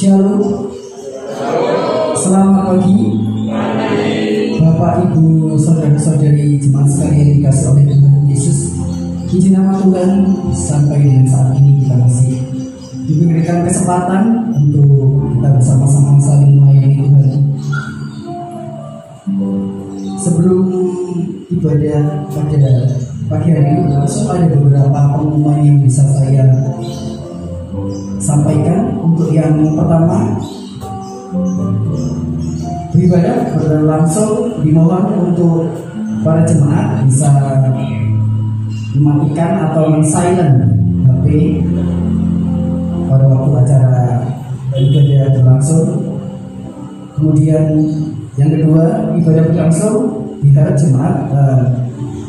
Shalom. Selamat pagi, Bapak, Ibu, saudara-saudari jemaat sekalian dikasih oleh Tuhan Yesus. Puji nama Tuhan, sampai dengan saat ini kita masih diberikan kesempatan untuk kita bersama-sama saling melayani Tuhan. Sebelum ibadah pada pagi hari ini langsung ada beberapa pengumuman yang bisa saya sampaikan. Untuk yang pertama, beribadah berlangsung, dimohon untuk para jemaat bisa mematikan atau men-silent HP pada waktu acara ibadah berlangsung. Kemudian yang kedua, ibadah berlangsung diharap jemaat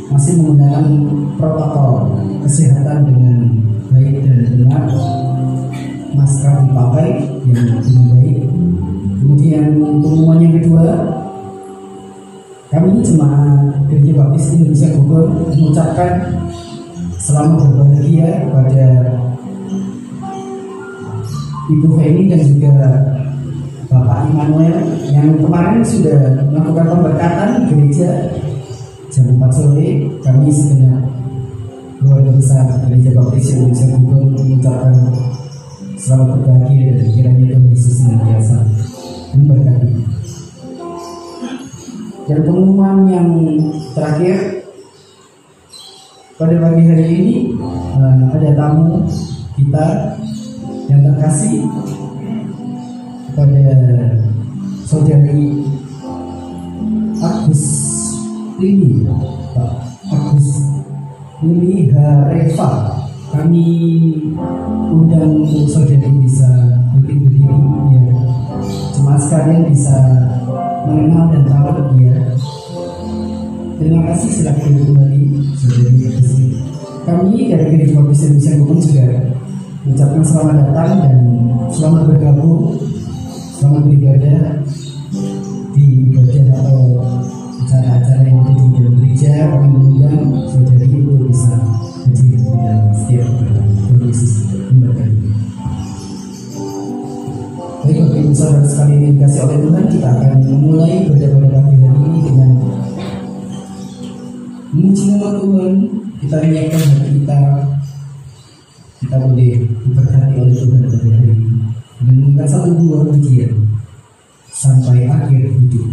masih menggunakan protokol kesehatan dengan baik dan benar, masker dipakai yang dengan baik. Kemudian pengumuman yang kedua, kami jemaat Gereja Baptis Indonesia Bogor mengucapkan selamat berbahagia kepada Ibu Feni dan juga Bapak Immanuel yang kemarin sudah melakukan pemberkatan gereja jam 4 sore. Kami segenap keluarga besar Gereja Baptis Indonesia Bogor mengucapkan selamat berbahagia dan kiranya Tuhan Yesus senantiasa memberkati. Dan pengumuman yang terakhir, pada pagi hari ini ada tamu kita yang terkasih kepada saudari Agus Lili, Pak Agus Lili Hareva. Kami undang untuk saudari bisa berdiri ya, jemaat sekalian bisa mengenal dan tahu dia. Terima kasih, silakan kembali saudari Agus. Kami dari Gereja Baptis Indonesia Bogor juga mengucapkan selamat datang dan selamat bergabung, selamat beribadah di ibadah atau acara-acara yang ada di dalam gereja. Kami mengundang saudari untuk bisa hadir di dalam setiap ibadah. Tuhan Yesus memberkati. Baik, Bapak Ibu saudara sekalian yang dikasih oleh Tuhan, kita akan memulai ibadah pada pagi hari ini dengan memuji nama Tuhan. Kita menyiapkan hati kita boleh diberkati oleh Tuhan pada hari ini dengan membaca satu dua pujian sampai akhir hidup.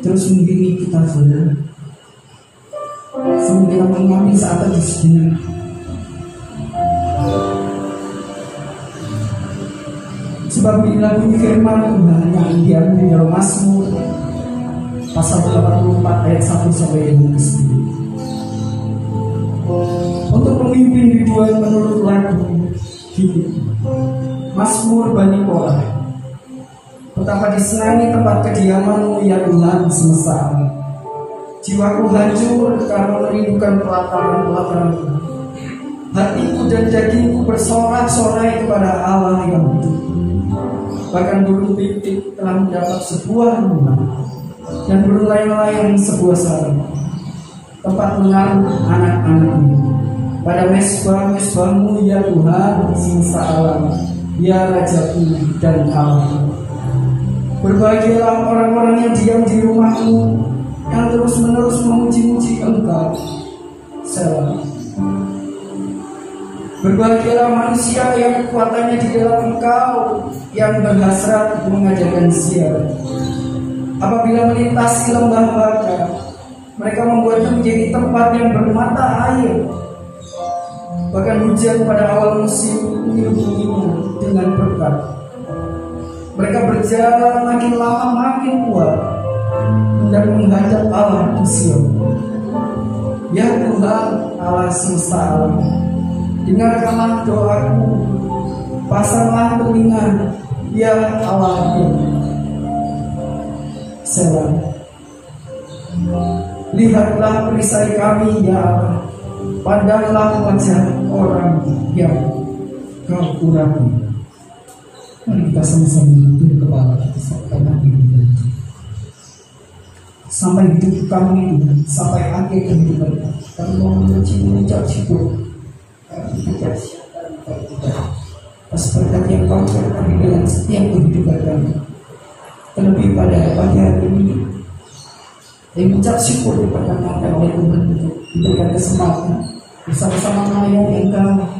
terus membimbing kita, saudara, sambil kita mengambil saat di sejenak. Sebab bila bunyi firman Tuhan yang diambil di dalam Mazmur pasal 84 ayat 1 sampai dengan 9. Untuk pemimpin biduan menurut lagu hidup, Mazmur Bani Korah. Betapa disenangi tempat kediamanmu ya Tuhan semesta alam. Jiwaku hancur karena merindukan pelataran-pelataran-Mu. Hatiku dan dagingku bersorak-sorai kepada Allah yang hidup. Bahkan burung pipit telah mendapat sebuah rumah, dan burung layang-layang sebuah sarang, tempat menaruh anak-anaknya. Pada mesbah-mesbah-Mu ya Tuhan semesta alam, ya Rajaku dan Allah. Berbahagialah orang-orang yang diam di rumah-Mu, yang terus-menerus memuji-muji Engkau. Selah. Berbahagialah manusia yang kekuatannya di dalam Engkau, yang berhasrat mengadakan siar. Apabila melintasi lembah Baka, mereka membuatnya menjadi tempat yang bermata air. Bahkan hujan pada awal musim menyelubungimu dengan berkat. Mereka berjalan makin lama makin kuat hendak menghadap Allah di Sion. Ya Tuhan Allah semesta alam, dengarkanlah doaku, pasanglah telinga, ya Allahku. Selah. Lihatlah perisai kami, ya Allah. Pandanglah wajah orang yang Kau urapi. Mari kita sama-sama menutup kepala kita sampai hidup kami, sampai akhir kehidupan kami mau mengucap syukur. Kita siapkan atas berkat yang Kau berikan dalam setiap kehidupan kami. Terlebih pada pagi hari ini, yang mengucap syukur diperkenalkan oleh Tuhan untuk diberikan kesempatan bersama-sama melayani Engkau,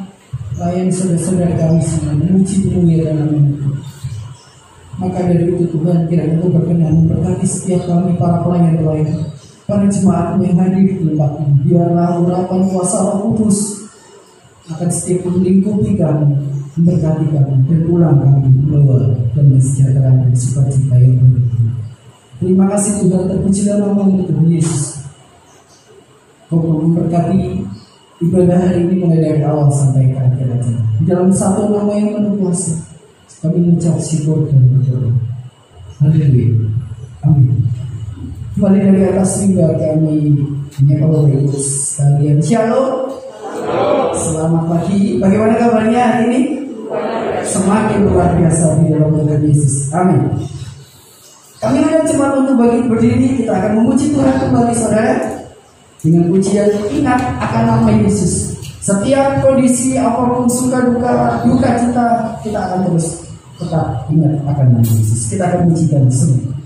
melayani saudara-saudara kami semua, memuji kemuliaan nama-Mu. Maka dari itu Tuhan kiranya Engkau berkenan memberkati setiap kami para pelayan-pelayan, para jemaat yang hadir di tempat ini. Biarlah urapan kuasa Roh Kudus akan setiap melingkupi kami, memberkati kami, dan pulang kami membawa dan sejahtera dan sukacita yang berlimpah. Terima kasih Tuhan, terpujilah nama-Mu Tuhan Yesus. Kau memberkati ibadah hari ini mulai dari awal sampai ke akhir. Di dalam satu nama yang penuh kuasa, kami mengucap syukur dan berdoa. Haleluya. Amin. Kembali dari atas hingga kami menyapa Bapak Ibu sekalian. Shalom. Selamat pagi. Bagaimana kabarnya hari ini? Semakin luar biasa di dalam Tuhan Yesus. Amin. Kami akan cepat untuk berdiri. Kita akan memuji Tuhan kembali, saudara, dengan pujian ingat akan nama Yesus. Setiap kondisi apapun, suka duka cita, kita akan terus tetap ingat akan nama Yesus. Kita akan pujikan semua.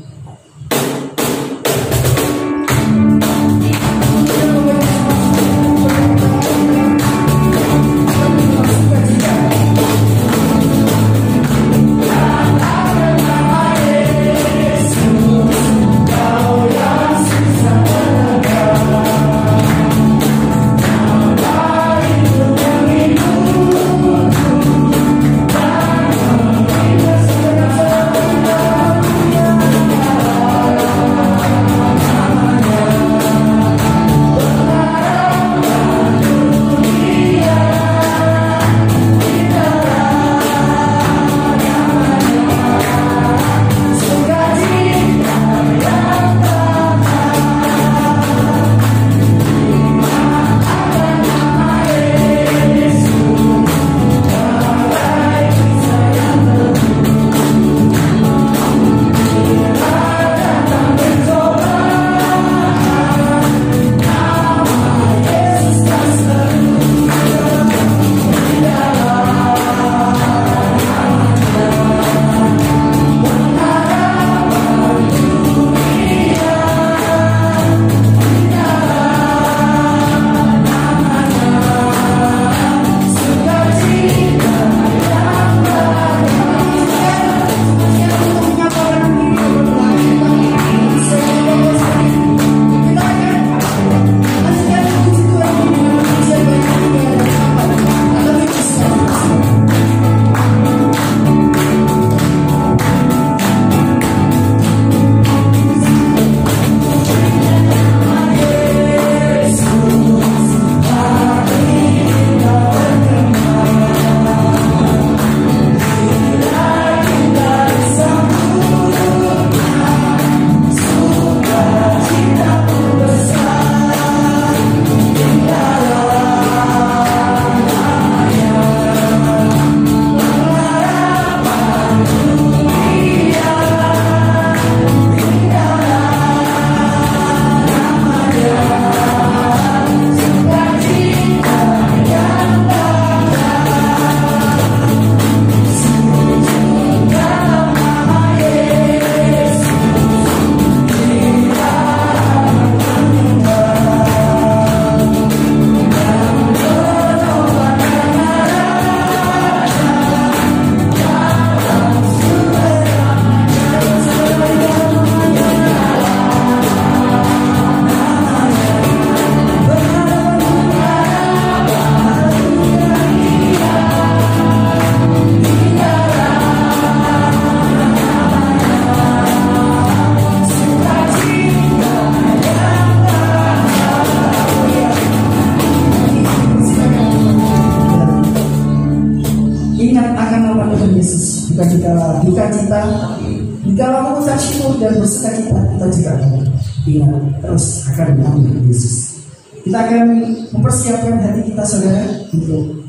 ingat terus akan nama Yesus. Kita akan mempersiapkan hati kita saudara untuk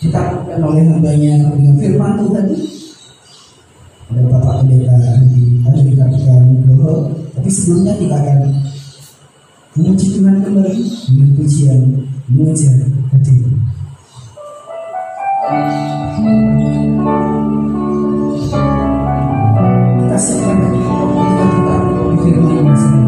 ditakutkan oleh hambanya dengan firman Tuhan. Ada Bapak Pendeta ada kita Nugroho. Tapi sebelumnya kita akan memuji Tuhan kembali dengan pujian mengejar hati. Kita siapkan hati kita ditakutkan oleh firman Tuhan.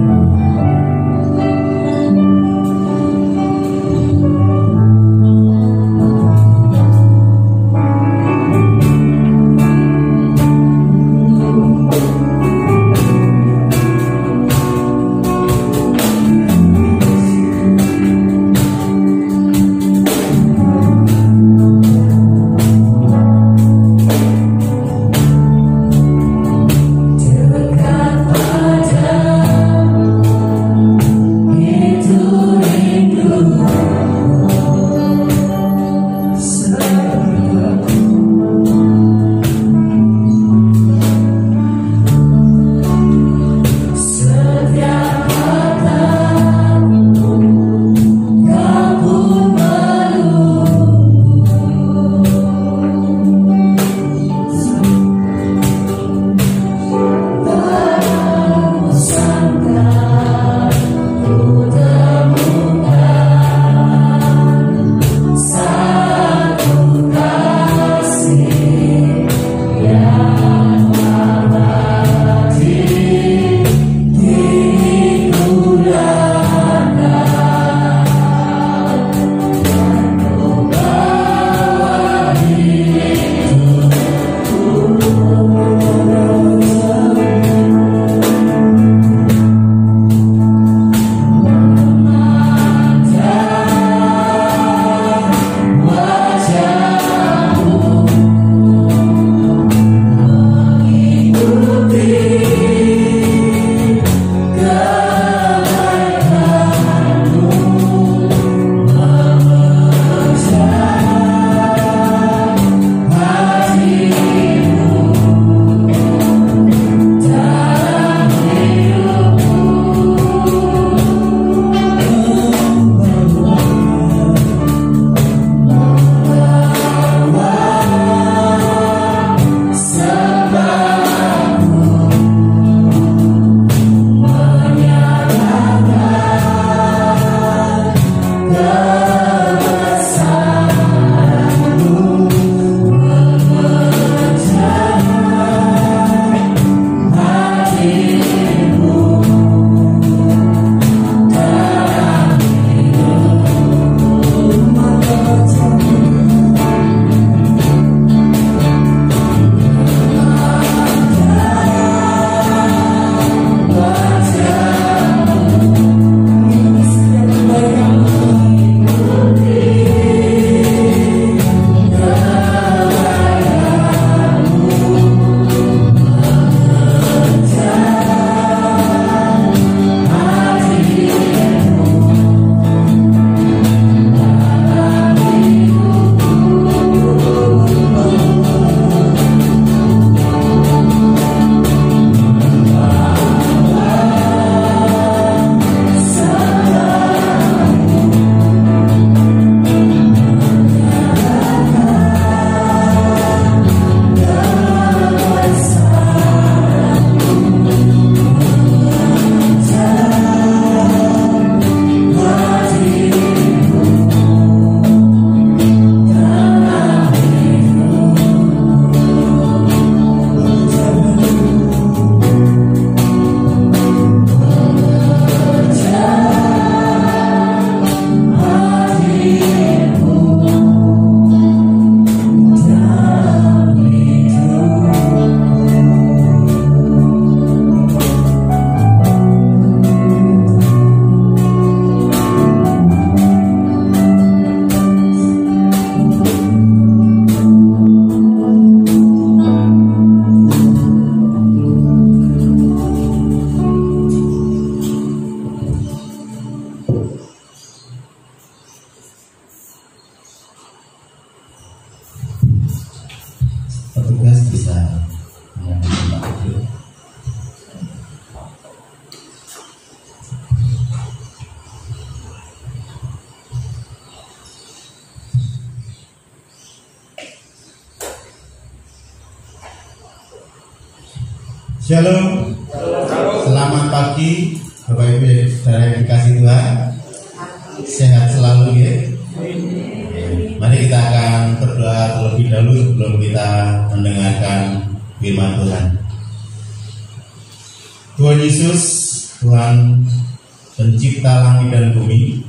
Shalom. Selamat pagi Bapak Ibu saudara yang dikasih Tuhan. Sehat selalu ya. Mari kita akan berdoa terlebih dahulu sebelum kita mendengarkan firman Tuhan. Tuhan Yesus, Tuhan pencipta langit dan bumi,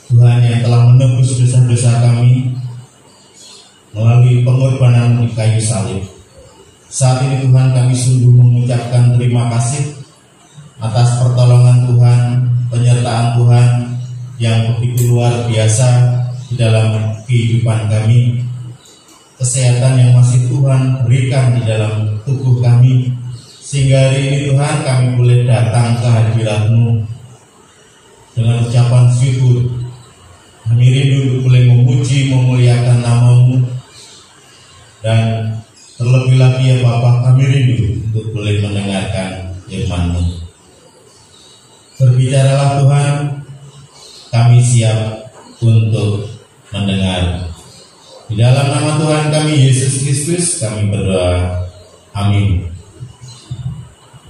Tuhan yang telah menebus dosa-dosa kami melalui pengorbanan di kayu salib. Saat ini Tuhan, kami sungguh mengucapkan terima kasih atas pertolongan Tuhan, penyertaan Tuhan yang begitu luar biasa di dalam kehidupan kami, kesehatan yang masih Tuhan berikan di dalam tubuh kami, sehingga hari ini Tuhan kami boleh datang ke hadirat-Mu dengan ucapan syukur. Kami rindu untuk boleh memuji, memuliakan nama-Mu, dan terlebih lagi ya Bapak, kami rindu untuk boleh mendengarkan firman-Mu. Berbicaralah Tuhan, kami siap untuk mendengar. Di dalam nama Tuhan kami Yesus Kristus kami berdoa, amin.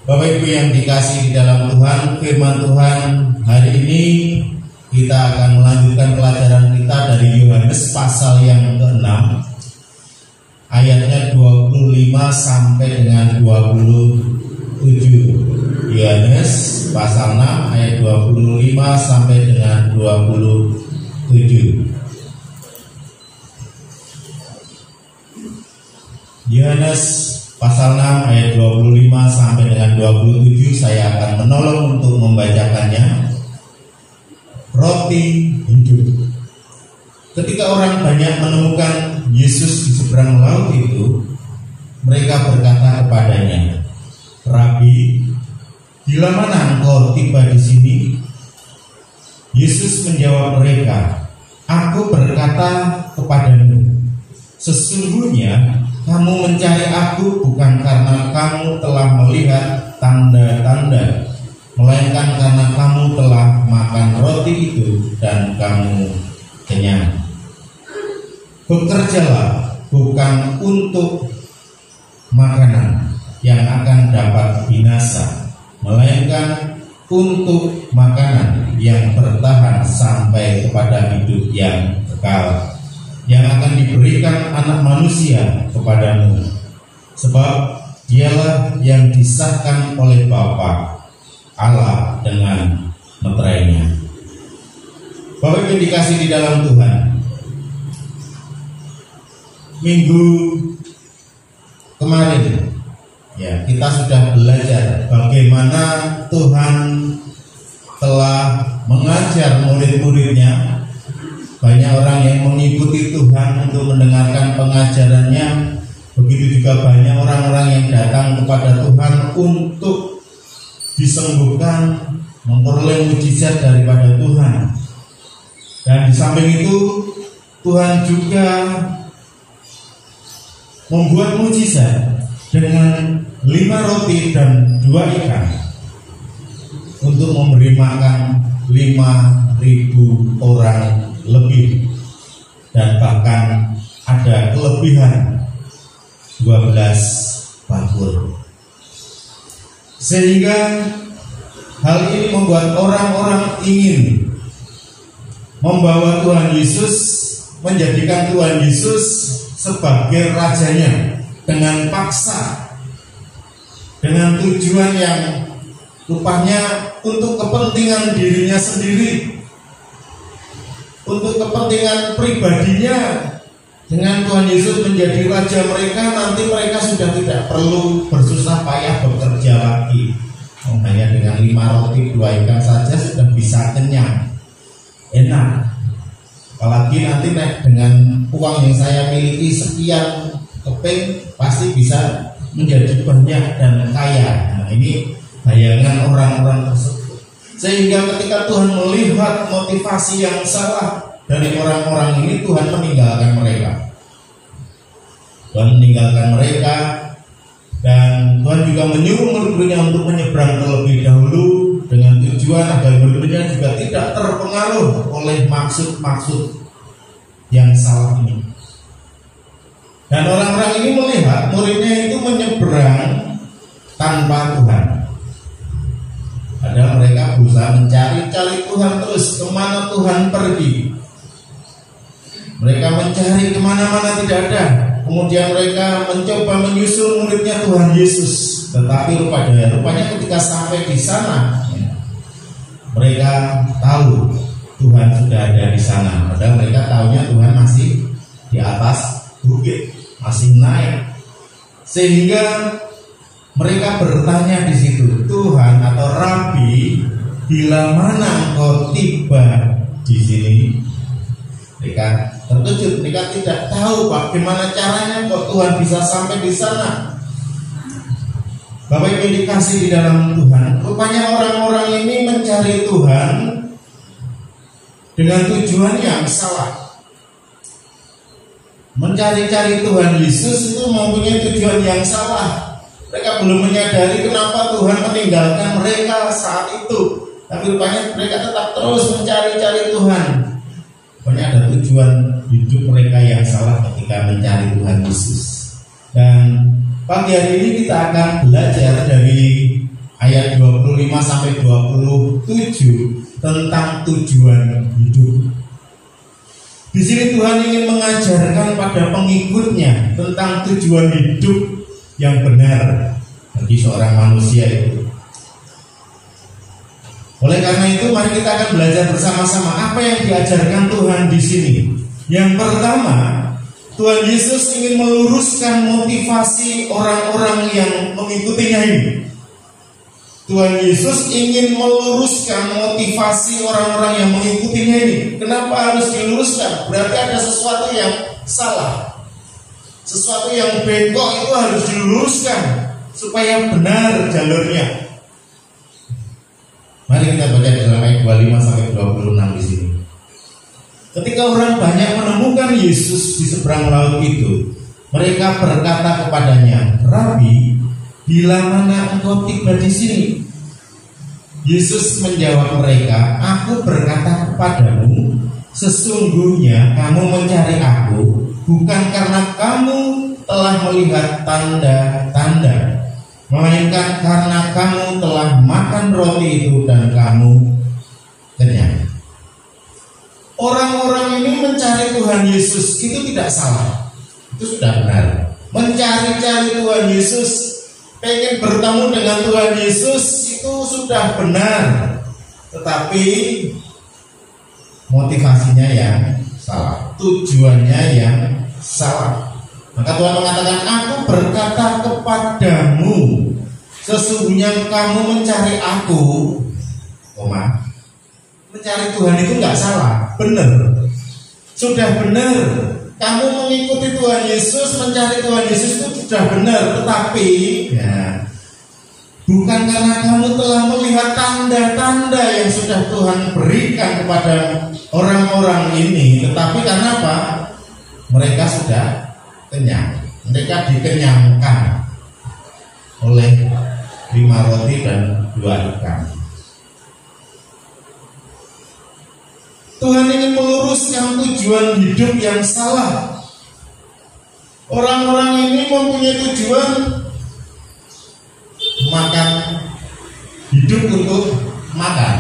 Bapak Ibu yang dikasihi di dalam Tuhan, firman Tuhan hari ini kita akan melanjutkan pelajaran kita dari Yohanes pasal yang ke-6, ayatnya 25 sampai dengan 27. Yohanes pasal 6 ayat 25 sampai dengan 27. Yohanes pasal 6 ayat 25 sampai dengan 27, saya akan menolong untuk membacakannya. Roti hidup. Ketika orang banyak menemukan Yesus di seberang laut itu, mereka berkata kepadanya, "Rabi, bila mana engkau tiba di sini?" Yesus menjawab mereka, "Aku berkata kepadamu, sesungguhnya kamu mencari aku bukan karena kamu telah melihat tanda-tanda, melainkan karena kamu telah makan roti itu dan kamu kenyang. Bekerjalah bukan untuk makanan yang akan dapat binasa, melainkan untuk makanan yang bertahan sampai kepada hidup yang kekal, yang akan diberikan Anak Manusia kepadamu. Sebab dialah yang disahkan oleh Bapa Allah dengan meterainya." Bapak Ibu dikasih di dalam Tuhan, minggu kemarin ya kita sudah belajar bagaimana Tuhan telah mengajar murid-muridnya. Banyak orang yang mengikuti Tuhan untuk mendengarkan pengajarannya. Begitu juga banyak orang-orang yang datang kepada Tuhan untuk disembuhkan, memperoleh mujizat daripada Tuhan. Dan di samping itu Tuhan juga membuat mujizat dengan 5 roti dan 2 ikan untuk memberi makan 5.000 orang lebih, dan bahkan ada kelebihan 12 bakul. Sehingga hal ini membuat orang-orang ingin membawa Tuhan Yesus, menjadikan Tuhan Yesus sebagai rajanya dengan paksa, dengan tujuan yang rupanya untuk kepentingan dirinya sendiri, untuk kepentingan pribadinya. Dengan Tuhan Yesus menjadi raja mereka, nanti mereka sudah tidak perlu bersusah payah bekerja lagi. Hanya dengan 5 roti 2 ikan saja sudah bisa kenyang, enak. Apalagi nanti dengan uang yang saya miliki sekian keping, pasti bisa menjadi banyak dan kaya. Nah, ini bayangan orang-orang tersebut. Sehingga ketika Tuhan melihat motivasi yang salah dari orang-orang ini, Tuhan meninggalkan mereka. Tuhan meninggalkan mereka, dan Tuhan juga menyuruh murid-muridnya untuk menyeberang terlebih dahulu dengan tujuan agar murid-muridnya juga tidak terpengaruh oleh maksud-maksud yang salah ini. Dan orang-orang ini melihat muridnya itu menyeberang tanpa Tuhan. Padahal mereka berusaha mencari Tuhan terus, kemana Tuhan pergi. Mereka mencari kemana-mana tidak ada. Kemudian mereka mencoba menyusul muridnya Tuhan Yesus. Tetapi rupanya ketika sampai di sana, mereka tahu Tuhan sudah ada di sana. Padahal mereka tahunya Tuhan masih di atas bukit, masih naik. Sehingga mereka bertanya di situ, Tuhan atau Rabi, bila mana engkau tiba di sini? Mereka terkejut, mereka tidak tahu bagaimana caranya kok Tuhan bisa sampai di sana. Bapak Ibu dikasih di dalam Tuhan, rupanya orang-orang ini mencari Tuhan dengan tujuan yang salah. Mencari-cari Tuhan Yesus itu mempunyai tujuan yang salah. Mereka belum menyadari kenapa Tuhan meninggalkan mereka saat itu. Tapi rupanya mereka tetap terus mencari-cari Tuhan. Pokoknya ada tujuan hidup mereka yang salah ketika mencari Tuhan Yesus. Dan pagi hari ini kita akan belajar dari ayat 25 sampai 27 tentang tujuan hidup. Di sini Tuhan ingin mengajarkan pada pengikutnya tentang tujuan hidup yang benar bagi seorang manusia itu. Oleh karena itu, mari kita akan belajar bersama-sama apa yang diajarkan Tuhan di sini. Yang pertama, Tuhan Yesus ingin meluruskan motivasi orang-orang yang mengikutinya ini. Tuhan Yesus ingin meluruskan motivasi orang-orang yang mengikutinya ini. Kenapa harus diluruskan? Berarti ada sesuatu yang salah. Sesuatu yang bengkok itu harus diluruskan supaya benar jalurnya. Mari kita baca dalam ayat 25 sampai 26 di sini. Ketika orang banyak menemukan Yesus di seberang laut itu, mereka berkata kepadanya, Rabi, bila mana engkau tiba di sini? Yesus menjawab mereka, Aku berkata kepadamu, sesungguhnya kamu mencari aku bukan karena kamu telah melihat tanda-tanda, melainkan karena kamu telah makan roti itu dan kamu kenyang. Orang-orang ini mencari Tuhan Yesus itu tidak salah, itu sudah benar. Mencari-cari Tuhan Yesus, pengen bertemu dengan Tuhan Yesus itu sudah benar. Tetapi motivasinya yang salah, tujuannya yang salah. Maka Tuhan mengatakan, Aku berkata kepadamu, sesungguhnya kamu mencari aku, mencari Tuhan itu nggak salah, benar, sudah benar. Kamu mengikuti Tuhan Yesus, mencari Tuhan Yesus itu sudah benar. Tetapi bukan karena kamu telah melihat tanda-tanda yang sudah Tuhan berikan kepada orang-orang ini, tetapi karena apa? Mereka sudah kenyang. Mereka dikenyangkan oleh 5 roti dan 2 ikan. Tuhan ingin meluruskan tujuan hidup yang salah. Orang-orang ini mempunyai tujuan makan, hidup untuk makan.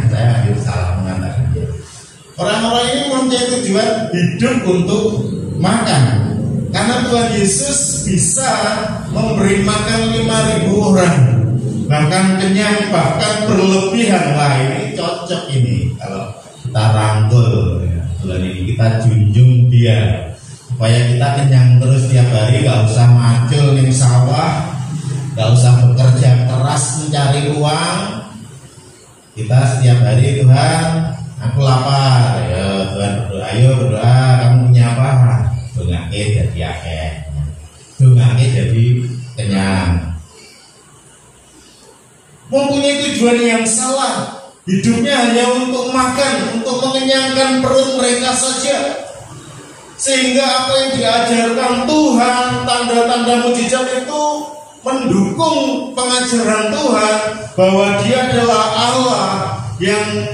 Saya hampir salah mengatakan. Orang-orang ini mempunyai tujuan hidup untuk makan. Karena Tuhan Yesus bisa memberi makan 5.000 orang, bahkan kenyang, bahkan berlebihan. Wah, ini cocok ini kalau kita rangkul bulan ini, kita junjung dia supaya kita kenyang terus tiap hari, gak usah macul di sawah, gak usah bekerja keras mencari uang. Kita setiap hari, Tuhan, aku lapar. Ya Tuhan, berdoa, ayo berdoa, kamu punya apa? Dongake jadi akeh, dongake jadi kenyang. Mempunyai tujuan yang salah. Hidupnya hanya untuk makan, untuk mengenyangkan perut mereka saja. Sehingga apa yang diajarkan Tuhan, tanda-tanda mujizat itu mendukung pengajaran Tuhan bahwa Dia adalah Allah yang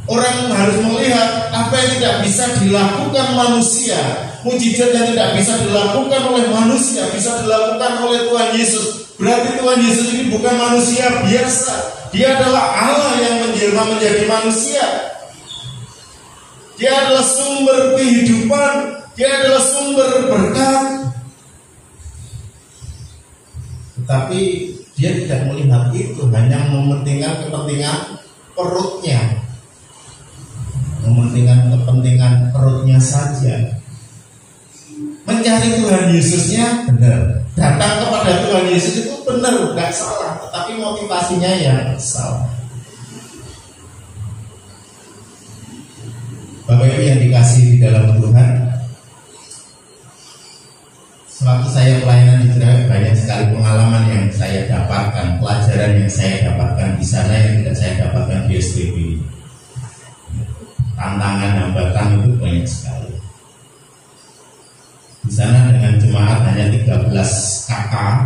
Orang harus melihat apa yang tidak bisa dilakukan manusia, mujizat yang tidak bisa dilakukan oleh manusia bisa dilakukan oleh Tuhan Yesus. Berarti Tuhan Yesus ini bukan manusia biasa. Dia adalah Allah yang menjelma menjadi manusia. Dia adalah sumber kehidupan. Dia adalah sumber berkat. Tetapi dia tidak melihat itu, hanya mementingkan kepentingan perutnya. Mementingkan kepentingan perutnya saja. Mencari Tuhan Yesusnya benar, datang kepada Tuhan Yesus itu benar, tidak salah, tetapi motivasinya yang salah. Bapak Ibu yang dikasihi di dalam Tuhan, sewaktu saya pelayanan di Jerman, banyak sekali pengalaman yang saya dapatkan, pelajaran yang saya dapatkan di sana yang tidak saya dapatkan di SPB. Tantangan hambatan itu banyak sekali. Di sana dengan jemaat hanya 13 kakak,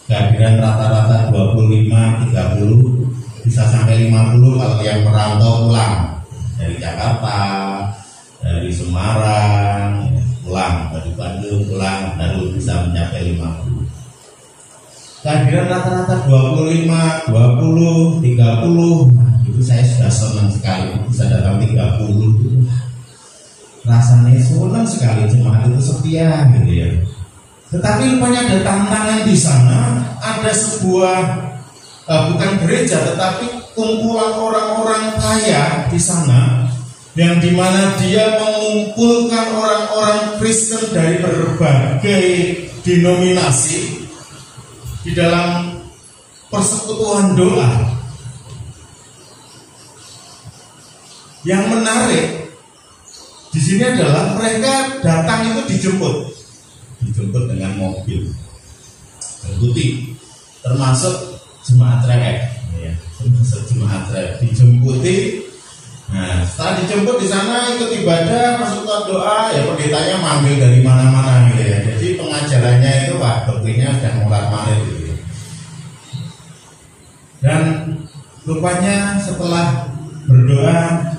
kehadiran rata-rata 25, 30, bisa sampai 50 kalau yang merantau pulang dari Jakarta, dari Semarang, pulang dari Bandung, pulang baru bisa mencapai 50. Kehadiran rata-rata 25, 20, 30, itu saya sudah senang sekali, bisa datang 30. Rasanya senang sekali, jemaat itu setia gitu ya. Tetapi rupanya ada tantangan di sana, ada sebuah bukan gereja tetapi kumpulan orang-orang kaya di sana, yang dimana dia mengumpulkan orang-orang Kristen dari berbagai denominasi di dalam persekutuan doa. Yang menarik di sini adalah mereka datang itu dijemput dengan mobil putih, termasuk jemaat trek, ya, termasuk jemaat trek dijemputi. Nah, setelah dijemput di sana ikut ibadah, persekutuan doa, ya pendetanya manggil dari mana-mana gitu ya. Jadi pengajarannya itu doktrinnya udah murat-marit gitu ya. Dan rupanya setelah berdoa,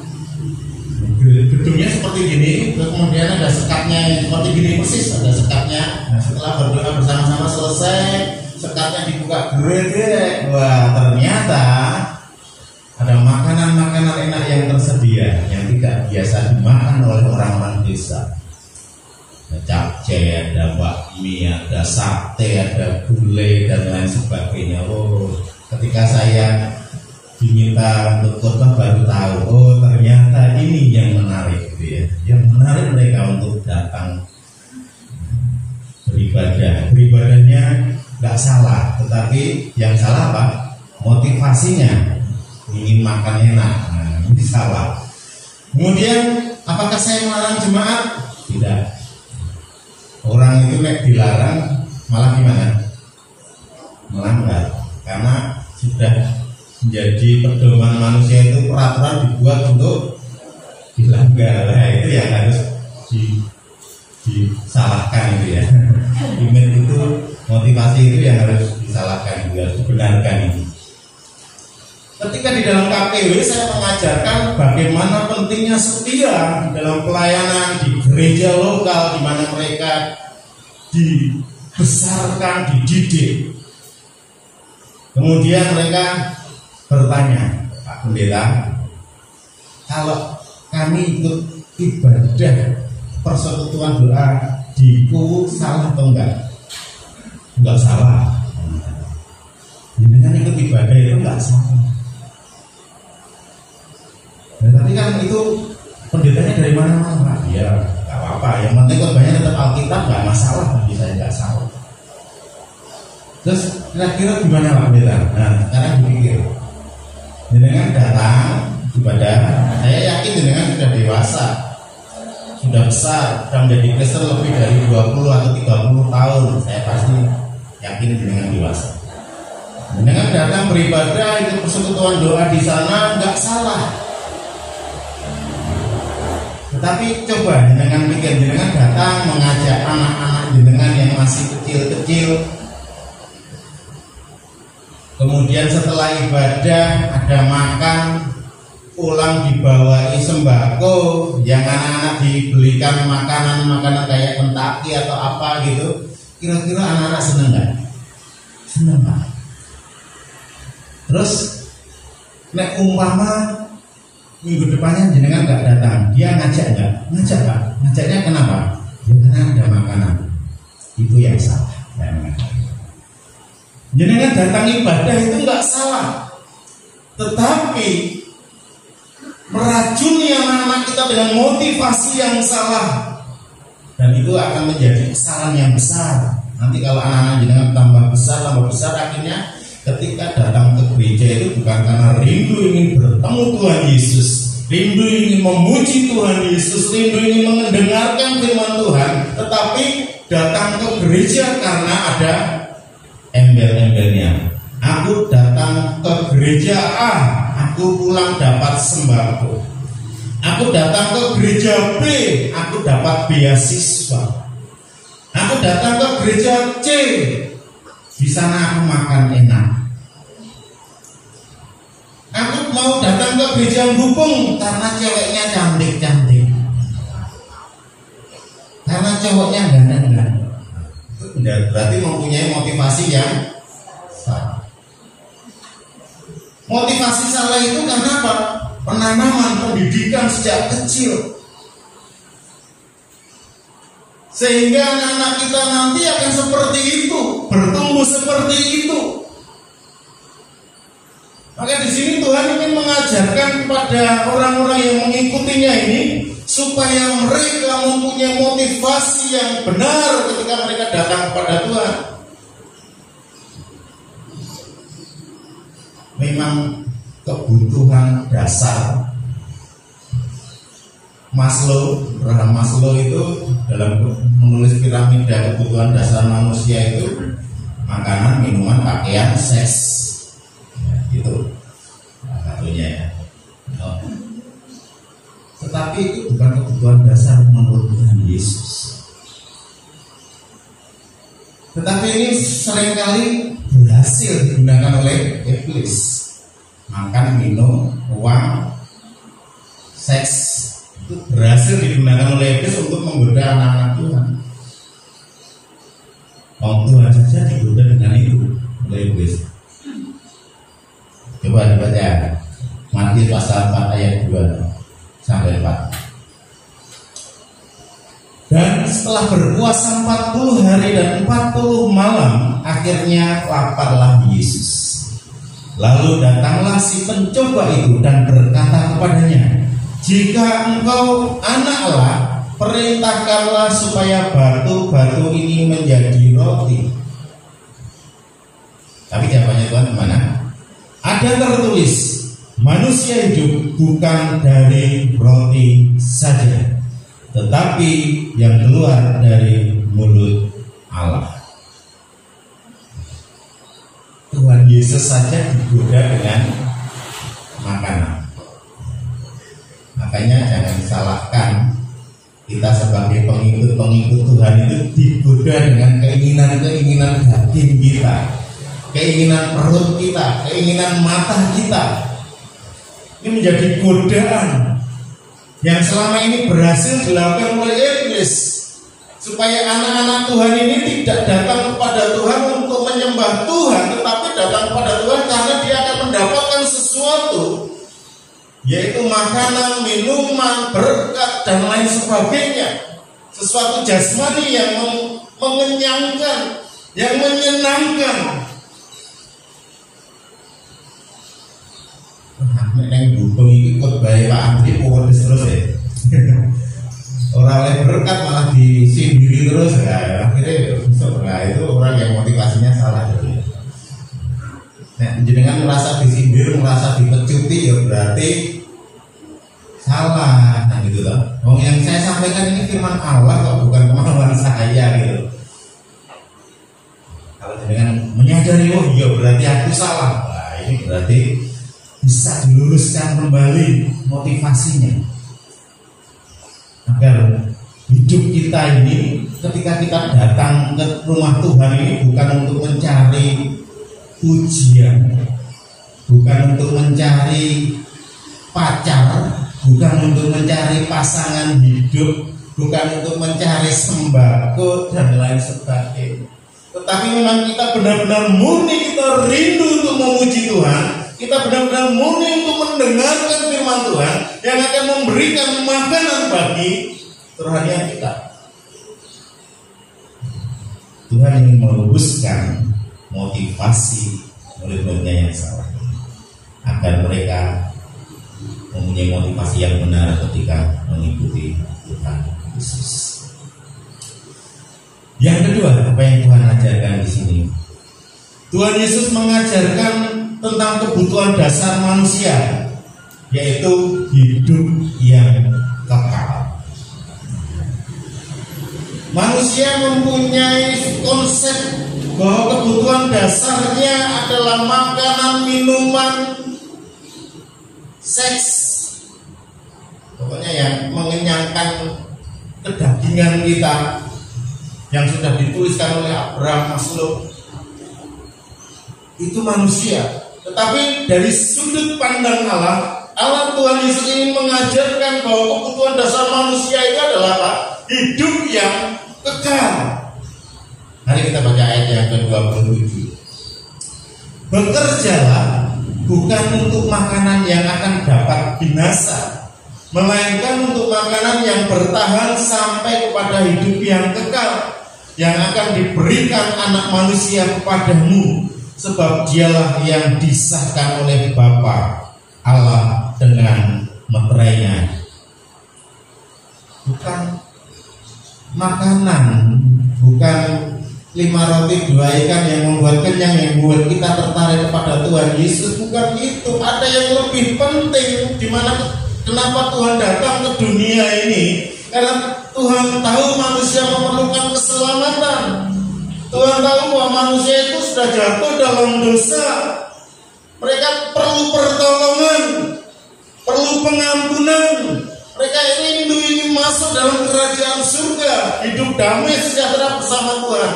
gedungnya seperti gini, terus kemudian ada sekatnya seperti gini persis, ada sekatnya. Nah, setelah berdoa bersama-sama selesai, sekatnya dibuka gede. Wah, ternyata ada makanan-makanan enak yang tersedia yang tidak biasa dimakan oleh orang-orang desa. Ada capcay, ada bakmi, ada sate, ada gulai dan lain sebagainya. Oh, ketika saya diminta untuk khotbah baru tahu, oh ternyata ini yang menarik gitu ya. Yang menarik mereka untuk datang beribadah. Beribadahnya nggak salah, tetapi yang salah apa? Motivasinya ingin makan enak. Nah, ini salah. Kemudian apakah saya melarang jemaat? Tidak. Orang itu dilarang malah gimana? Melanggar, karena sudah menjadi pedoman manusia itu peraturan dibuat untuk dilanggar. Nah, itu yang harus disalahkan gitu ya. Iman itu, motivasi itu yang harus disalahkan juga, harus dibenarkan ini. Ketika di dalam KPW saya mengajarkan bagaimana pentingnya setia dalam pelayanan di gereja lokal di mana mereka dibesarkan, dididik. Kemudian mereka bertanya, Pak Pendeta, kalau kami ikut ibadah persekutuan doa di Kuwu salah atau enggak? Enggak salah. Dengan ikut ibadah itu enggak salah. Nah, tapi kan itu pendetanya dari mana? Ya, enggak apa-apa. Yang penting khotbahnya tetap Alkitab, enggak masalah. Bagi saya enggak salah. Terus kira-kira gimana Pak Pendeta? Nah, sekarang dipikir. Jenengan datang ibadah, saya yakin jenengan sudah dewasa, sudah besar, sudah menjadi Kristen lebih dari 20 atau 30 tahun. Saya pasti yakin jenengan dewasa. Jenengan datang beribadah, itu persekutuan doa di sana, nggak salah. Tetapi coba jenengan pikir, jenengan datang mengajak anak-anak jenengan yang masih kecil-kecil. Kemudian setelah ibadah ada makan, pulang dibawain sembako, yang anak-anak dibelikan makanan-makanan kayak Kentucky atau apa gitu, kira-kira anak-anak seneng nggak? Seneng Pak. Terus nek umpama minggu depannya jenengan nggak datang, dia ngajak nggak? Ngajak Pak. Ngajaknya kenapa? Ya karena ada makanan. Itu yang salah. Jenengan datang ibadah itu nggak salah, tetapi meracuni anak-anak kita dengan motivasi yang salah, dan itu akan menjadi kesalahan yang besar. Nanti kalau anak-anak jenengan tambah besar, akhirnya ketika datang ke gereja itu bukan karena rindu ingin bertemu Tuhan Yesus, rindu ingin memuji Tuhan Yesus, rindu ingin mendengarkan firman Tuhan, tetapi datang ke gereja karena ada embel-embelnya. Aku datang ke gereja A, aku pulang dapat sembako. Aku datang ke gereja B, aku dapat beasiswa. Aku datang ke gereja C, di sana aku makan enak. Aku mau datang ke gereja Gupung karena ceweknya cantik-cantik, karena cowoknya ganteng-ganteng. Berarti mempunyai motivasi yang salah. Motivasi salah itu karena apa? Penanaman pendidikan sejak kecil, sehingga anak-anak kita nanti akan seperti itu, bertumbuh seperti itu. Maka di sini Tuhan ingin mengajarkan kepada orang-orang yang mengikutinya ini supaya mereka mempunyai motivasi yang benar ketika mereka datang kepada Tuhan. Memang kebutuhan dasar Abraham Maslow itu dalam menulis piramida kebutuhan dasar manusia itu makanan, minuman, pakaian, seks, ya, itu satunya ya. Tetapi itu bukan kebutuhan dasar menurut Tuhan Yesus. Tetapi ini seringkali berhasil digunakan oleh iblis. Makan, minum, uang, seks, itu berhasil digunakan oleh iblis untuk menggoda anak-anak Tuhan. Tuhan saja digoda dengan itu oleh iblis. Coba dibaca Matius pasal 4 ayat 2 sampai 4. Dan setelah berpuasa 40 hari dan 40 malam, akhirnya laparlah Yesus. Lalu datanglah si pencoba itu dan berkata kepadanya, jika engkau anak Allah, perintahkanlah supaya batu-batu ini menjadi roti. Tapi jawabannya Tuhan kemana? Ada tertulis, manusia hidup bukan dari roti saja, tetapi yang keluar dari mulut Allah. Tuhan Yesus saja digoda dengan makanan. Makanya jangan disalahkan, kita sebagai pengikut Tuhan itu digoda dengan keinginan-keinginan batin kita, keinginan perut kita, keinginan mata kita. Ini menjadi godaan yang selama ini berhasil dilakukan oleh iblis, supaya anak-anak Tuhan ini tidak datang kepada Tuhan untuk menyembah Tuhan, tetapi datang kepada Tuhan karena dia akan mendapatkan sesuatu, yaitu makanan, minuman, berkat, dan lain sebagainya. Sesuatu jasmani yang mengenyangkan, yang menyenangkan. Neng Gupeng ikut bayi Pak Andri polis terus ya. Orang lain berkat malah disindiri terus ya. Akhirnya itu orang yang motivasinya salah. Nah, jenengan merasa disindir, merasa dipecuti, ya berarti salah. Nah gitu loh. Yang saya sampaikan ini firman Allah kok, bukan kemauan saya gitu. Kalau jenengan menyadari, oh iya berarti aku salah. Nah, ini berarti bisa diluruskan kembali motivasinya agar hidup kita ini ketika kita datang ke rumah Tuhan ini bukan untuk mencari pujian, bukan untuk mencari pacar, bukan untuk mencari pasangan hidup, bukan untuk mencari sembako dan lain sebagainya. Tetapi memang kita benar-benar murni, kita rindu untuk memuji Tuhan, kita benar-benar murni untuk mendengarkan firman Tuhan yang akan memberikan makanan bagi kerohanian kita. Tuhan ingin meluruskan motivasi murid-muridnya yang salah, agar mereka mempunyai motivasi yang benar ketika mengikuti Tuhan Yesus. Yang kedua, apa yang Tuhan ajarkan di sini? Tuhan Yesus mengajarkan tentang kebutuhan dasar manusia, yaitu hidup yang kekal. Manusia mempunyai konsep bahwa kebutuhan dasarnya adalah makanan, minuman, seks, pokoknya yang mengenyangkan kedagingan kita, yang sudah dituliskan oleh Abraham Maslow. Itu manusia. Tetapi dari sudut pandang Allah Tuhan Yesus ingin mengajarkan bahwa kebutuhan dasar manusia itu adalah apa? Hidup yang kekal. Mari kita baca ayat yang ke-27. Bekerjalah bukan untuk makanan yang akan dapat binasa, melainkan untuk makanan yang bertahan sampai kepada hidup yang kekal, yang akan diberikan Anak Manusia kepadamu, sebab Dialah yang disahkan oleh Bapa Allah dengan meterainya. Bukan makanan, bukan 5 roti 2 ikan yang membuat kenyang, yang membuat kita tertarik kepada Tuhan Yesus. Bukan itu. Ada yang lebih penting, di mana kenapa Tuhan datang ke dunia ini? Karena Tuhan tahu manusia memerlukan keselamatan. Tuhan tahu bahwa manusia itu sudah jatuh dalam dosa. Mereka perlu pertolongan, perlu pengampunan. Mereka ingin masuk dalam kerajaan surga, hidup damai sejahtera bersama Tuhan.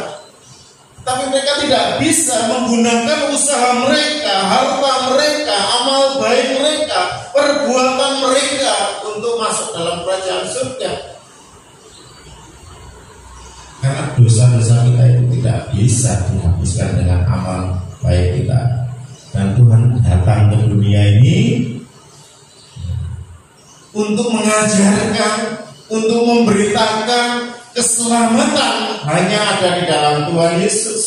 Tapi mereka tidak bisa menggunakan usaha mereka, harta mereka, amal baik mereka, perbuatan mereka untuk masuk dalam kerajaan surga. Karena dosa-dosa kita itu tidak bisa dihapuskan dengan amal baik kita. Dan Tuhan datang ke dunia ini untuk mengajarkan, untuk memberitakan keselamatan hanya ada di dalam Tuhan Yesus.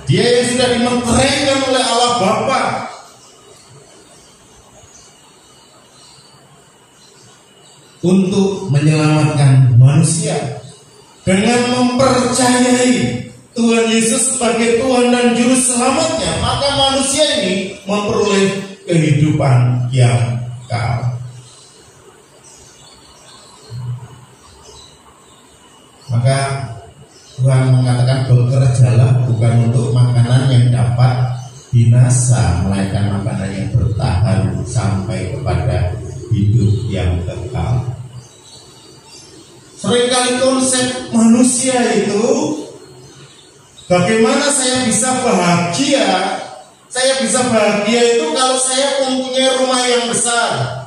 Dia yang sudah dimenteraikan oleh Allah Bapa untuk menyelamatkan manusia. Dengan mempercayai Tuhan Yesus sebagai Tuhan dan Juru Selamatnya, maka manusia ini memperoleh kehidupan yang kekal. Maka Tuhan mengatakan bekerjalah bukan untuk makanan yang dapat binasa, melainkan makanan yang bertahan sampai kepada hidup yang kekal. Seringkali konsep manusia itu, bagaimana saya bisa bahagia? Saya bisa bahagia itu kalau saya mempunyai rumah yang besar.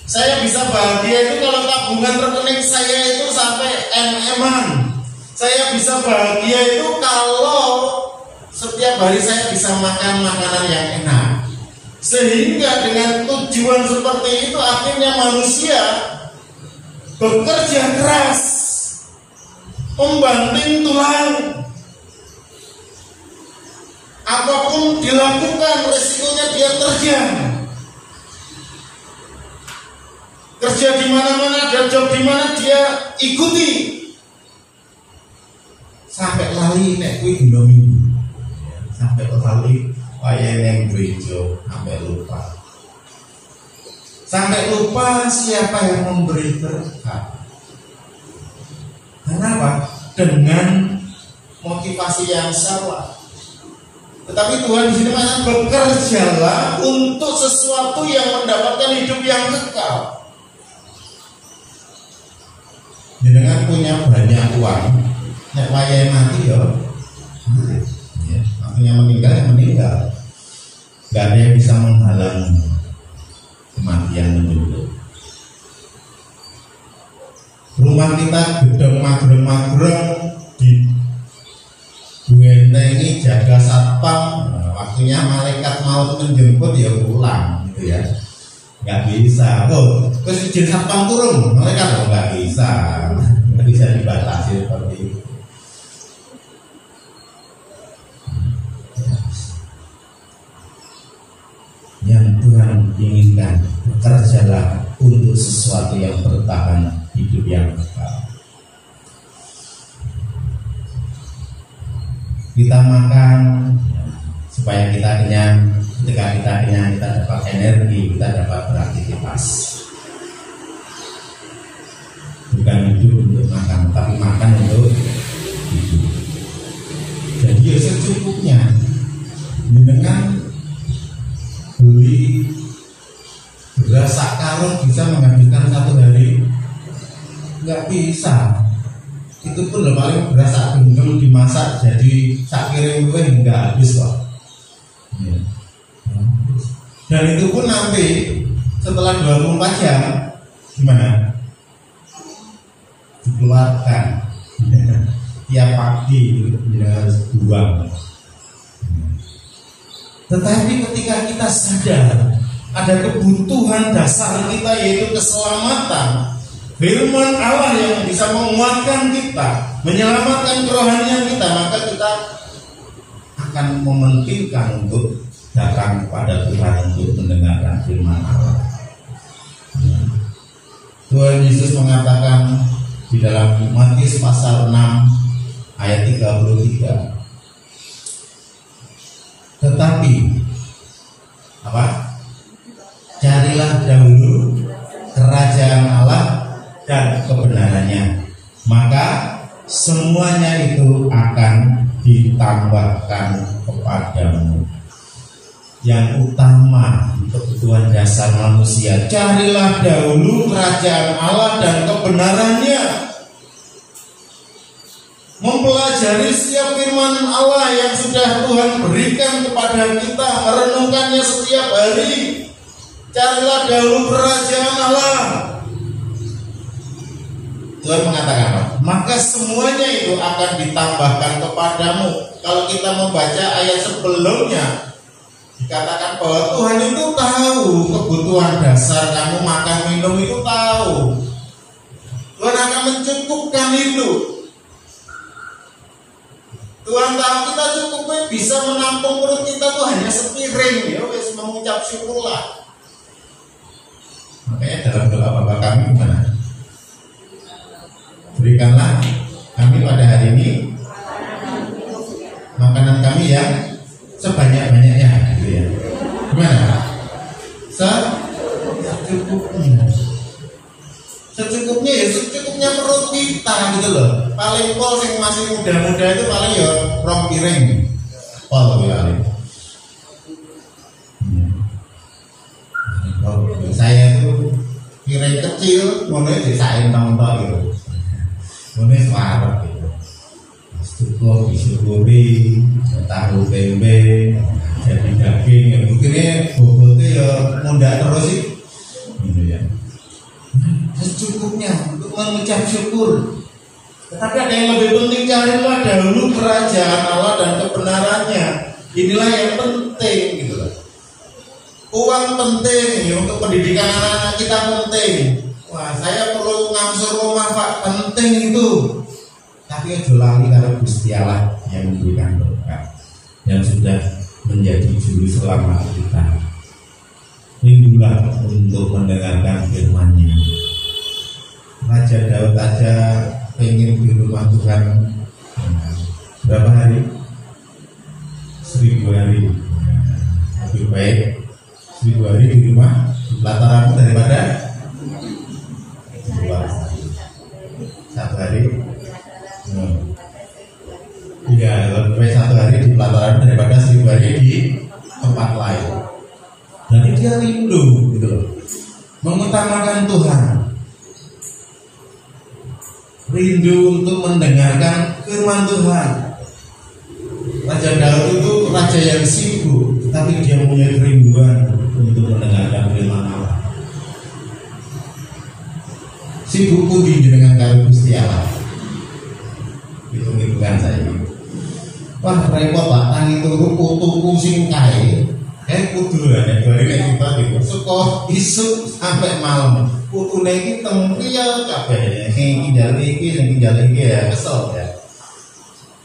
Saya bisa bahagia itu kalau tabungan rekening saya itu sampai MM-an. Saya bisa bahagia itu kalau setiap hari saya bisa makan makanan yang enak. Sehingga dengan tujuan seperti itu akhirnya manusia bekerja keras, membanting tulang. Apapun dilakukan, resikonya dia terjang. Kerja di mana-mana, ada job di mana dia ikuti. Sampai lali nek kuwi dina Minggu. Sampai lali wayang gereja, sampai lupa. Sampai lupa siapa yang memberi berkat. Kenapa? Dengan motivasi yang salah. Tetapi Tuhan di sini mengatakan bekerjalah untuk sesuatu yang mendapatkan hidup yang kekal. Dengan punya banyak uang, nek wayahe mati ya, artinya meninggal ya meninggal. Gak ada yang bisa menghalangi kematian menjemput. Rumah kita gedung magreng-magreng di ini jaga satpam, waktunya malaikat maut menjemput ya pulang gitu ya. Nggak bisa. Oh, terus izin satpam turun, malaikat nggak bisa. Nggak bisa dibatasi seperti itu. Yang Tuhan inginkan, bekerjalah untuk sesuatu yang bertahan, hidup yang kekal. Kita makan supaya kita kenyang. Ketika kita kenyang, kita dapat energi, kita dapat beraktivitas. Bukan hidup untuk makan, tapi makan untuk hidup. Jadi ya secukupnya. Dengan beli beras sak karung bisa menghabiskan 1 hari? Nggak bisa. Itu pun paling beras sak gendong dimasak jadi sak kiring kue nggak habis kok. Ya. Dan itu pun nanti setelah 24 jam gimana? Dikeluarkan. Tiap pagi dia harus buang. Tetapi ketika kita sadar ada kebutuhan dasar kita yaitu keselamatan, firman Allah yang bisa menguatkan kita, menyelamatkan kerohanian kita, maka kita akan mementingkan untuk datang kepada Tuhan untuk mendengarkan firman Allah. Tuhan Yesus mengatakan di dalam Matius pasal 6 ayat 33. Tetapi apa? Carilah dahulu kerajaan Allah dan kebenarannya, maka semuanya itu akan ditambahkan kepadamu. Yang utama, kebutuhan dasar manusia, carilah dahulu kerajaan Allah dan kebenarannya. Mempelajari setiap firman Allah yang sudah Tuhan berikan kepada kita, merenungkannya setiap hari. Carilah dahulu kerajaan Allah. Tuhan mengatakan apa? Maka semuanya itu akan ditambahkan kepadamu. Kalau kita membaca ayat sebelumnya, dikatakan bahwa Tuhan itu tahu kebutuhan dasar kamu makan minum itu tahu. Tuhan akan mencukupkan itu. Tuhan tahu kita cukupnya bisa menampung perut kita tuh hanya sepiring, ya wes mengucap syukurlah. Makanya dalam doa Bapa kami gimana? Berikanlah kami pada hari ini makanan kami yang sebanyak-banyaknya, gitu ya. Gimana? Secukupnya. Secukupnya ya secukupnya perut kita gitu loh. Paling pol yang masih muda-muda itu paling ya rong piring. Pol paling. Saya itu piring kecil, mulai disain nonton gitu. Mulai suara gitu. Cukup disyukuri, tahu tempe, jadi daging. Ya mungkinnya bobotnya ya mudah terus sih. Gitu ya. Secukupnya untuk mengucap syukur. Tetapi ada yang lebih penting, carilah dahulu kerajaan Allah dan kebenarannya. Inilah yang penting gitu loh. Uang penting ya, untuk pendidikan anak-anak kita penting. Wah, saya perlu ngangsur rumah Pak, penting itu. Tapi aja lali karena Gusti Allah yang memberikan berkat, yang sudah menjadi juru selamat kita. Rindulah untuk mendengarkan firman-Nya. Raja Daud aja pengen di rumah Tuhan berapa hari? 1000 hari. Lebih baik 1000 hari di rumah di pelataran daripada 1 hari. Iya, lebih baik 1 hari di pelataran daripada 1000 hari di tempat lain. Jadi dia rindu gitu loh, mengutamakan Tuhan, rindu untuk mendengarkan firman Tuhan. Raja Daud itu raja yang sibuk, tapi tetapi dia punya kerinduan untuk mendengarkan firman Allah. Sibuk pundi dengan karo Gusti Allah. Hitung-hitungan saya. Wah repot Pak, nang itu tuku sing kae. Kudu nek bare nek kita iki saka isuk sampai malam. Putune iki teng priya kabeh. Sing kinjal iki ya kesel ya.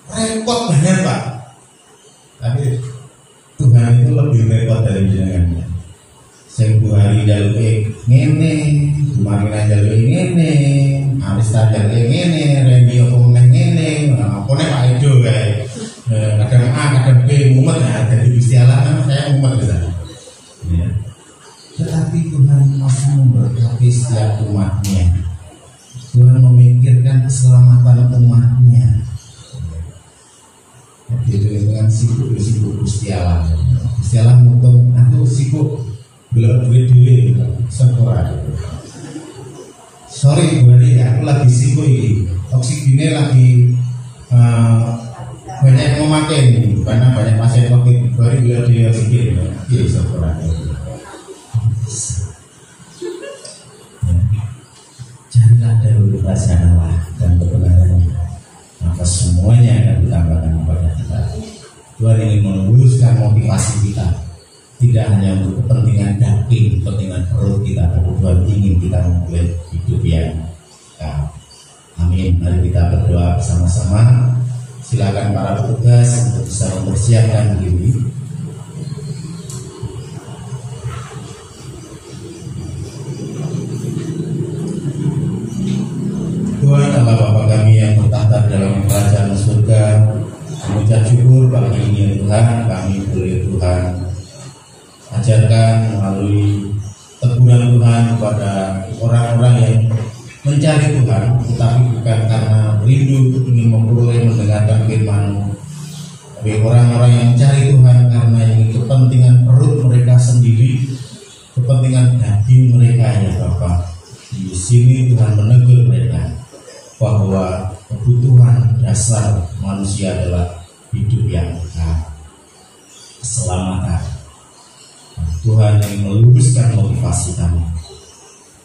Repot banget Pak. Tapi Tuhan itu lebih repot dari jenengan. Sing hari jaluke ngene, kemarin jaluke ngene, aris jaluke ngene, Randy opo ngene, apa nek Pak Edo kae. Kadang A, kadang B, mumet ya, dari Gusti Allah kan saya mumet gitu. Ya. Tetapi Tuhan masih memberkati setiap umatnya. Tuhan memikirkan keselamatan umatnya. Itu dengan sibuk Gusti Allah. Gusti Allah untuk aku sibuk belum duit sekolah. Sorry Bu Ari, aku lagi sibuk ini. Oksigennya lagi banyak yang memakai ini karena banyak pasien COVID. Baru bila dia pikir, iya sekolah. Janganlah dahulu perasaan Allah dan kebenarannya, maka semuanya akan ditambahkan kepada kita. Tuhan ingin meluruskan motivasi kita, tidak hanya untuk kepentingan daging, kepentingan perut kita, tapi Tuhan ingin kita memulai hidup yang amin. Mari kita berdoa bersama-sama. Silakan para petugas untuk bisa mempersiapkan diri. Tuhan Allah Bapa kami yang bertahta dalam kerajaan surga, mengucap syukur pagi ini ya Tuhan, kami boleh Tuhan ajarkan melalui teguran Tuhan kepada orang-orang yang mencari Tuhan, tetapi bukan karena rindu ingin memperoleh mendengarkan firman-Mu, tapi orang-orang yang mencari Tuhan karena ingin kepentingan perut mereka sendiri, kepentingan daging mereka ya Bapa. Di sini Tuhan menegur mereka bahwa kebutuhan dasar manusia adalah hidup yang kekal, keselamatan. Tuhan yang meluruskan motivasi kami,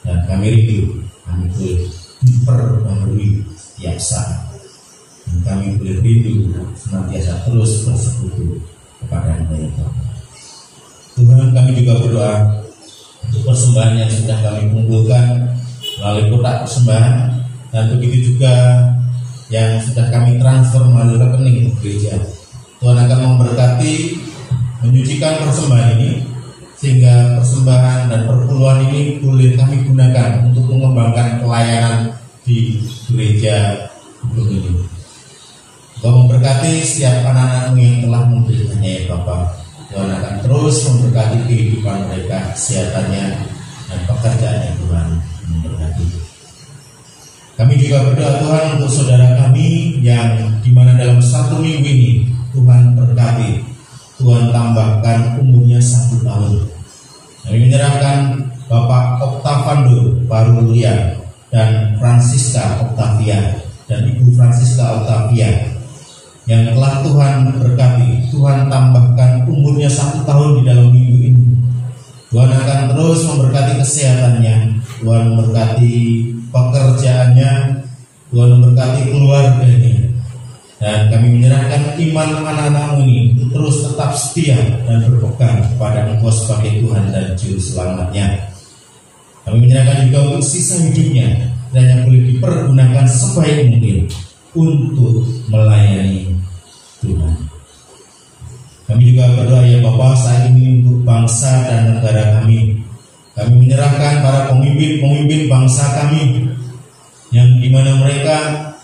dan kami rindu kami boleh diperbarui setiap saat, dan kami boleh rindu senantiasa terus bersekutu kepada Engkau. Tuhan, kami juga berdoa untuk persembahan yang sudah kami kumpulkan melalui kotak persembahan, dan begitu juga yang sudah kami transfer melalui rekening gereja. Tuhan akan memberkati, menyucikan persembahan ini, sehingga persembahan dan perpuluhan ini boleh kami gunakan untuk mengembangkan pelayanan di gereja ini. Tuhan memberkati setiap anak-anak-Mu yang telah memberikannya ya Bapak. Tuhan akan terus memberkati kehidupan mereka, kesehatannya dan pekerjaannya. Tuhan memberkati. Kami juga berdoa Tuhan untuk saudara kami yang dimana dalam 1 minggu ini Tuhan berkati, Tuhan tambahkan umurnya 1 tahun. Kami menyerahkan Bapak Oktavando Parulia dan Francisca Octavia dan Ibu Francisca Octavia yang telah Tuhan berkati. Tuhan tambahkan umurnya 1 tahun di dalam minggu ini. Tuhan akan terus memberkati kesehatannya, Tuhan memberkati pekerjaannya, Tuhan memberkati keluarganya. Dan kami menyerahkan iman anak-anak-Mu ini terus tetap setia dan berpegang kepada Engkau sebagai Tuhan dan Juru Selamatnya. Kami menyerahkan juga untuk sisa hidupnya, dan yang boleh dipergunakan sebaik mungkin untuk melayani Tuhan. Kami juga berdoa ya Bapak saat ini untuk bangsa dan negara kami. Kami menyerahkan para pemimpin bangsa kami, yang dimana mereka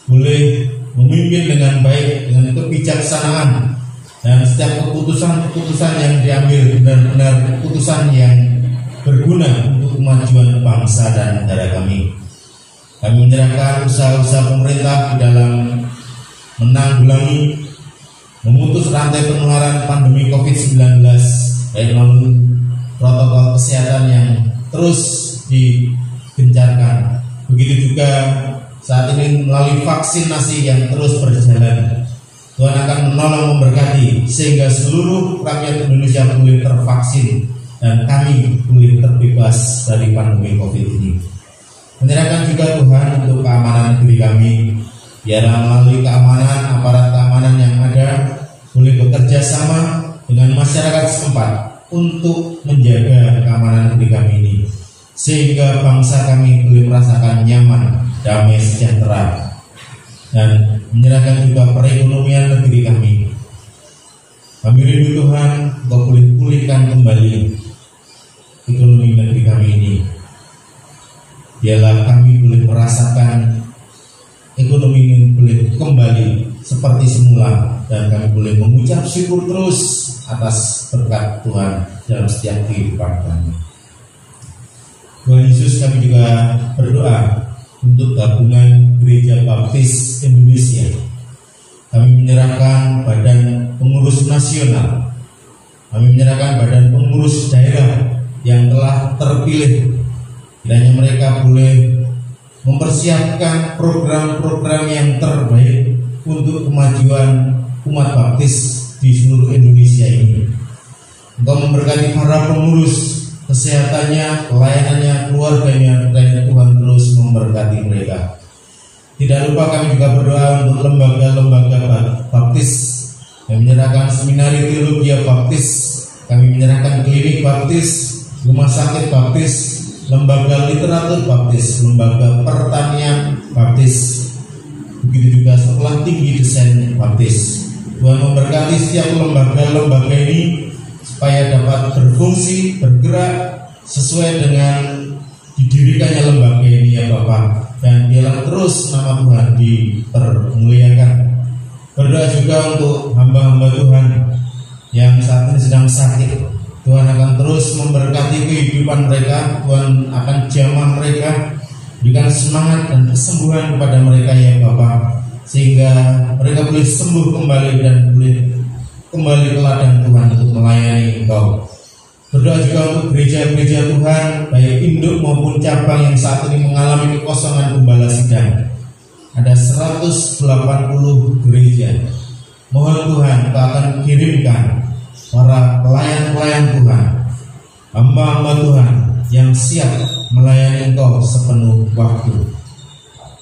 boleh memimpin dengan baik, dengan kebijaksanaan, dan setiap keputusan-keputusan yang diambil benar-benar keputusan yang berguna untuk kemajuan bangsa dan negara kami. Kami menyerahkan usaha-usaha pemerintah di dalam menanggulangi, memutus rantai penularan pandemi COVID-19, baik melalui protokol kesehatan yang terus digencarkan. Begitu juga saat ini melalui vaksinasi yang terus berjalan. Tuhan akan menolong memberkati sehingga seluruh rakyat Indonesia boleh tervaksin dan kami boleh terbebas dari pandemi COVID ini. Menyerahkan juga Tuhan untuk keamanan negeri kami, biarlah melalui keamanan aparat keamanan yang ada boleh bekerja sama dengan masyarakat setempat untuk menjaga keamanan negeri kami ini, sehingga bangsa kami boleh merasakan nyaman, damai, sejahtera, dan menyerahkan juga perekonomian negeri kami. Kami rindu Tuhan, Engkau boleh pulihkan kembali ekonomi negeri kami ini. Biarlah kami boleh merasakan ekonomi ini boleh kembali seperti semula, dan kami boleh mengucap syukur terus atas berkat Tuhan dalam setiap kehidupan kami. Tuhan Yesus, kami juga berdoa untuk gabungan Gereja Baptis Indonesia. Kami menyerahkan badan pengurus nasional, kami menyerahkan badan pengurus daerah yang telah terpilih. Kiranya mereka boleh mempersiapkan program-program yang terbaik untuk kemajuan umat baptis di seluruh Indonesia ini. Engkau memberkati para pengurus, kesehatannya, pelayanannya, keluarganya, dan Tuhan terus memberkati mereka. Tidak lupa kami juga berdoa untuk lembaga-lembaga baptis yang menyerahkan seminari teologi baptis, kami menyerahkan klinik baptis, rumah sakit baptis, lembaga literatur baptis, lembaga pertanian baptis, begitu juga sekolah tinggi desain baptis. Tuhan memberkati setiap lembaga-lembaga ini supaya dapat berfungsi, bergerak sesuai dengan didirikannya lembaga ini ya Bapak, dan biarlah terus nama Tuhan dipermuliakan. Berdoa juga untuk hamba-hamba Tuhan yang saat ini sedang sakit. Tuhan akan terus memberkati kehidupan mereka, Tuhan akan jamah mereka, berikan semangat dan kesembuhan kepada mereka ya Bapak, sehingga mereka boleh sembuh kembali dan boleh kembali ke ladang Tuhan untuk melayani Engkau. Berdoa juga untuk gereja-gereja Tuhan, baik induk maupun cabang yang saat ini mengalami kekosongan gembala sidang. Ada 180 gereja. Mohon Tuhan Engkau akan kirimkan para pelayan-pelayan Tuhan, hamba-hamba Tuhan yang siap melayani Engkau sepenuh waktu.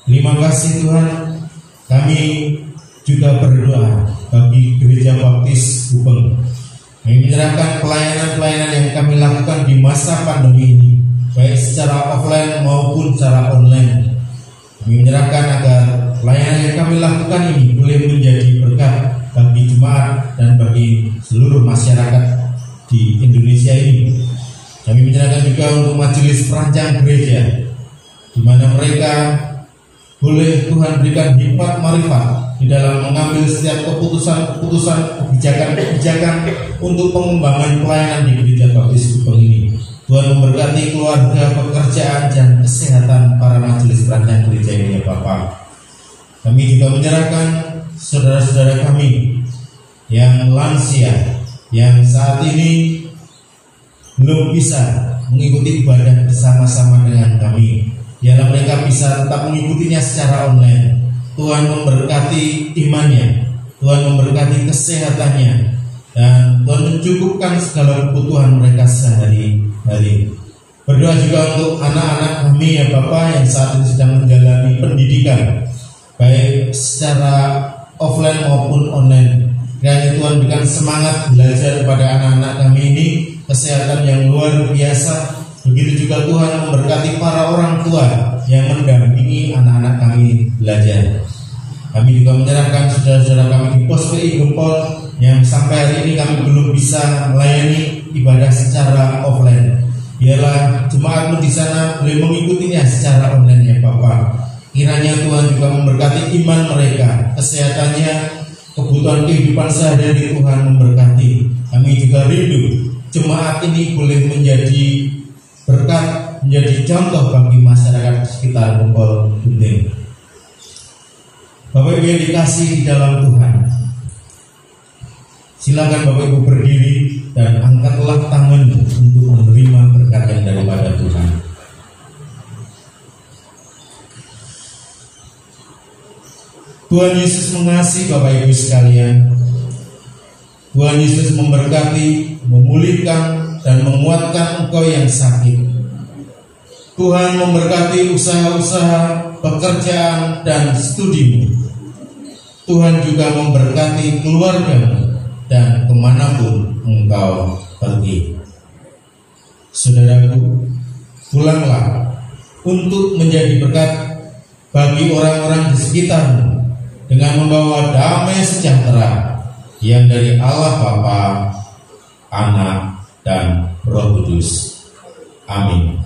Terima kasih Tuhan. Kami juga berdoa bagi Gereja Baptis Gubeng. Kami menyerahkan pelayanan-pelayanan yang kami lakukan di masa pandemi ini, baik secara offline maupun secara online. Kami menyerahkan agar pelayanan yang kami lakukan ini boleh menjadi berkat bagi jemaat dan bagi seluruh masyarakat di Indonesia ini. Kami menyerahkan juga untuk majelis perancang gereja, di mana mereka boleh Tuhan berikan hikmat marifat di dalam mengambil setiap keputusan-keputusan, kebijakan-kebijakan untuk pengembangan pelayanan di Gereja Baptis Gubeng ini. Tuhan memberkati keluarga, pekerjaan, dan kesehatan para majelis perancang gereja ini ya Bapak. Kami juga menyerahkan saudara-saudara kami yang lansia, yang saat ini belum bisa mengikuti ibadah bersama-sama dengan kami. Biarlah mereka bisa tetap mengikutinya secara online. Tuhan memberkati imannya, Tuhan memberkati kesehatannya, dan Tuhan mencukupkan segala kebutuhan mereka sehari-hari. Berdoa juga untuk anak-anak kami ya Bapak yang saat ini sedang menjalani pendidikan, baik secara offline maupun online. Kiranya Tuhan berikan semangat belajar kepada anak-anak kami ini, kesehatan yang luar biasa. Begitu juga Tuhan memberkati para orang tua yang mendampingi anak-anak kami belajar. Kami juga menyerahkan saudara-saudara kami di pos PI Gempol yang sampai hari ini kami belum bisa melayani ibadah secara offline. Biarlah jemaatmu di sana boleh mengikutinya secara online ya Bapak. Kiranya Tuhan juga memberkati iman mereka, kesehatannya, kebutuhan kehidupan sehari-hari Tuhan memberkati. Kami juga rindu jemaat ini boleh menjadi berkat, menjadi contoh bagi masyarakat sekitar Gempol Gunting. Bapak Ibu yang dikasih di dalam Tuhan, silakan Bapak Ibu berdiri dan angkatlah tanganmu untuk menerima berkat yang daripada Tuhan. Tuhan Yesus mengasihi Bapak Ibu sekalian. Tuhan Yesus memberkati, memulihkan, dan menguatkan engkau yang sakit. Tuhan memberkati usaha-usaha, pekerjaan, dan studimu. Tuhan juga memberkati keluargamu dan kemanapun engkau pergi. Saudaraku, pulanglah untuk menjadi berkat bagi orang-orang di sekitarmu dengan membawa damai sejahtera yang dari Allah Bapa, Anak, dan Roh Kudus. Amin.